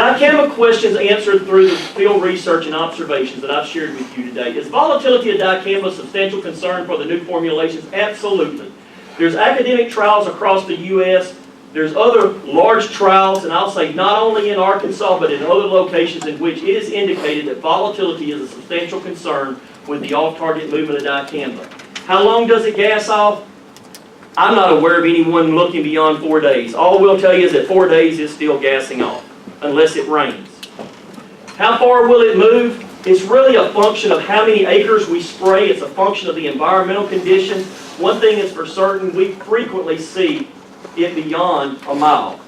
Dicamba questions answered through the field research and observations that I've shared with you today. Is volatility of dicamba a substantial concern for the new formulations? Absolutely. There's academic trials across the U.S. There's other large trials, and I'll say not only in Arkansas, but in other locations in which it is indicated that volatility is a substantial concern with the off-target movement of dicamba. How long does it gas off? I'm not aware of anyone looking beyond 4 days. All we'll tell you is that 4 days is still gassing off, unless it rains. How far will it move? It's really a function of how many acres we spray. It's a function of the environmental conditions. One thing is for certain, we frequently see it beyond a mile.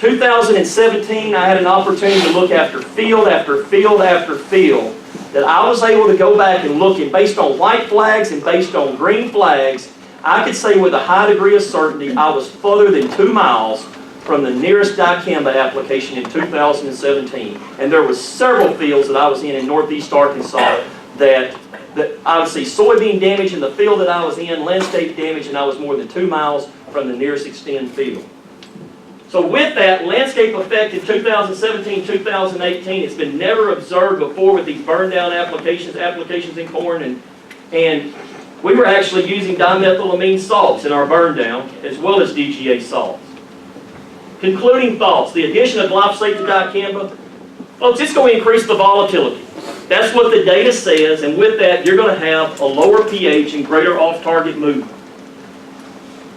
2017, I had an opportunity to look after field after field after field that I was able to go back and look at based on white flags and based on green flags. I could say with a high degree of certainty I was further than 2 miles from the nearest dicamba application in 2017. And there were several fields that I was in northeast Arkansas that I would see soybean damage in the field that I was in, landscape damage, and I was more than 2 miles from the nearest extend field. So with that, landscape effect in 2017, 2018, it's been never observed before with these burn down applications in corn, and we were actually using dimethylamine salts in our burn down as well as DGA salts. Concluding thoughts, the addition of glyphosate to dicamba, folks, it's going to increase the volatility. That's what the data says, and with that, you're going to have a lower pH and greater off-target movement.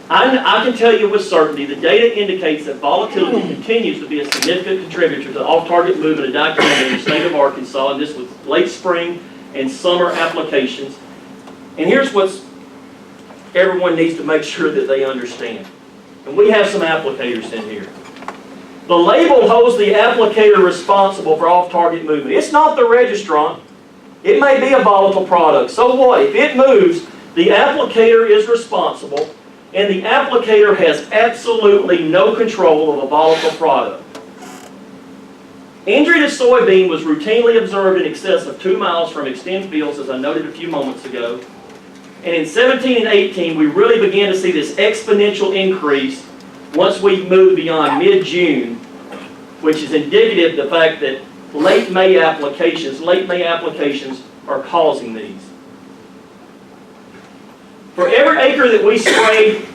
I can tell you with certainty, the data indicates that volatility continues to be a significant contributor to the off-target movement of dicamba in the state of Arkansas, and this was late spring and summer applications. And here's what everyone needs to make sure that they understand. And we have some applicators in here. The label holds the applicator responsible for off-target movement. It's not the registrant. It may be a volatile product. So what? If it moves, the applicator is responsible, and the applicator has absolutely no control of a volatile product. Injury to soybean was routinely observed in excess of 2 miles from extend fields, as I noted a few moments ago. And in 17 and 18, we really began to see this exponential increase once we moved beyond mid-June, which is indicative of the fact that late May applications are causing these. For every acre that we sprayed,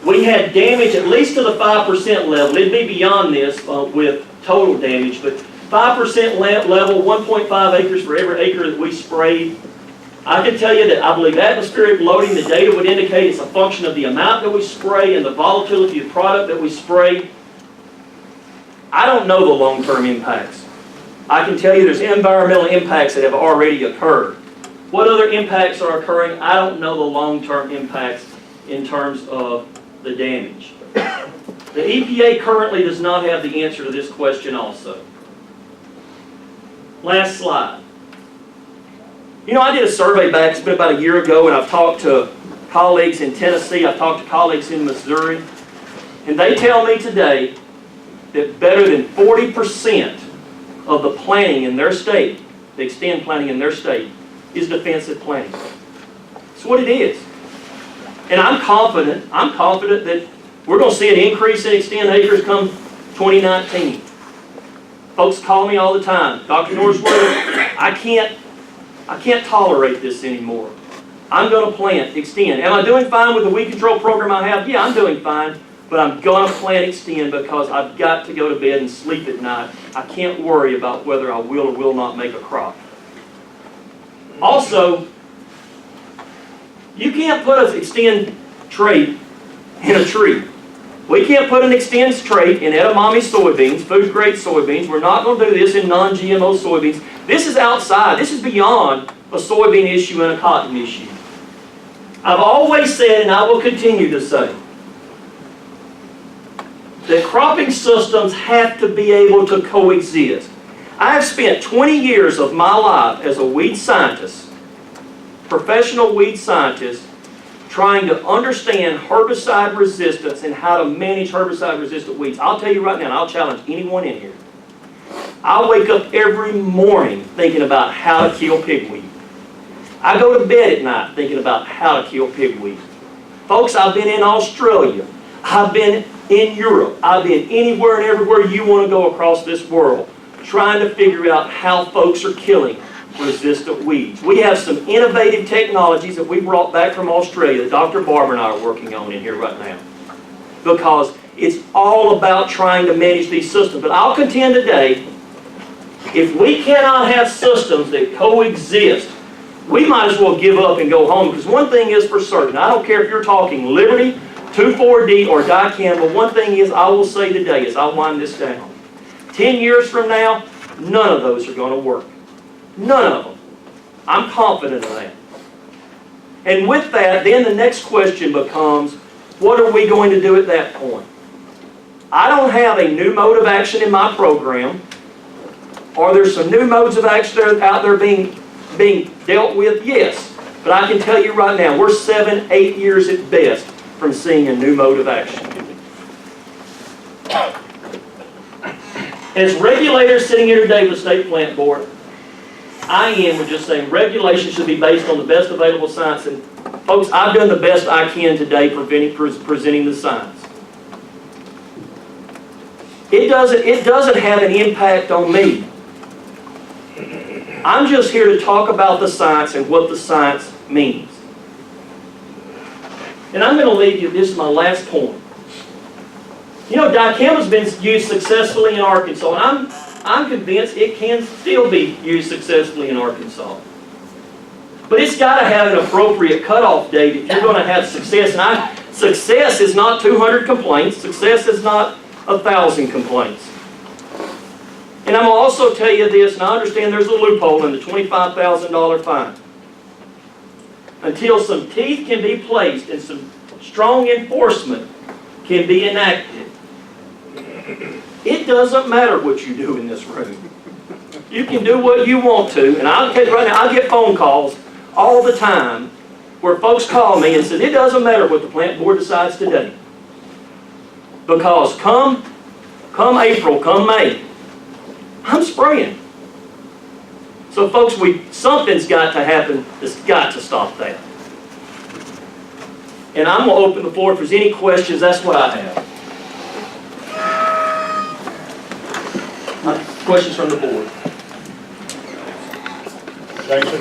we had damage at least to the 5% level. It'd be beyond this with total damage, but 5% level, 1.5 acres for every acre that we sprayed. I can tell you that I believe atmospheric loading, the data would indicate it's a function of the amount that we spray and the volatility of the product that we spray. I don't know the long-term impacts. I can tell you there's environmental impacts that have already occurred. What other impacts are occurring? I don't know the long-term impacts in terms of the damage. The EPA currently does not have the answer to this question also. Last slide. You know, I did a survey back, it's been about a year ago, and I've talked to colleagues in Tennessee, I've talked to colleagues in Missouri, and they tell me today that better than 40% of the planting in their state, the extend planting in their state, is defensive planting. That's what it is. And I'm confident that we're going to see an increase in extend acres come 2019. Folks call me all the time, Dr. Nothsworthy, I can't tolerate this anymore. I'm going to plant extend. Am I doing fine with the weed control program I have? Yeah, I'm doing fine, but I'm going to plant extend because I've got to go to bed and sleep at night. I can't worry about whether I will or will not make a crop. Also, you can't put an extend trait in a tree. We can't put an extend trait in edamame soybeans, food-grade soybeans. We're not going to do this in non-GMO soybeans. This is outside. This is beyond a soybean issue and a cotton issue. I've always said, and I will continue to say, that cropping systems have to be able to coexist. I have spent 20 years of my life as a weed scientist, professional weed scientist, trying to understand herbicide resistance and how to manage herbicide-resistant weeds. I'll tell you right now, and I'll challenge anyone in here, I wake up every morning thinking about how to kill pigweed. I go to bed at night thinking about how to kill pigweed. Folks, I've been in Australia. I've been in Europe. I've been anywhere and everywhere you want to go across this world trying to figure out how folks are killing resistant weeds. We have some innovative technologies that we brought back from Australia that Dr. Barber and I are working on in here right now. Because it's all about trying to manage these systems. But I'll contend today, if we cannot have systems that coexist, we might as well give up and go home. Because one thing is for certain, I don't care if you're talking Liberty, 2,4-D, or Dicamba, one thing is I will say today as I wind this down. 10 years from now, none of those are going to work. None of them. I'm confident of that. And with that, then the next question becomes, what are we going to do at that point? I don't have a new mode of action in my program. Are there some new modes of action out there being dealt with? Yes. But I can tell you right now, we're 7, 8 years at best from seeing a new mode of action. As regulators sitting here today with the State Plant Board, I am with just saying regulations should be based on the best available science. And folks, I've done the best I can today presenting the science. It doesn't have an impact on me. I'm just here to talk about the science and what the science means. And I'm going to leave you, this is my last point. You know, Dicamba's been used successfully in Arkansas, and I'm convinced it can still be used successfully in Arkansas. But it's got to have an appropriate cutoff date if you're going to have success. And success is not 200 complaints. Success is not 1,000 complaints. And I'm going to also tell you this, and I understand there's a loophole in the $25,000 fine. Until some teeth can be placed and some strong enforcement can be enacted, it doesn't matter what you do in this room. You can do what you want to, and I'll tell you right now, I get phone calls all the time where folks call me and say, it doesn't matter what the plant board decides today. Because come April, come May, I'm spraying. So folks, something's got to happen that's got to stop that. And I'm going to open the floor if there's any questions. That's what I have. Questions from the board. Thanks,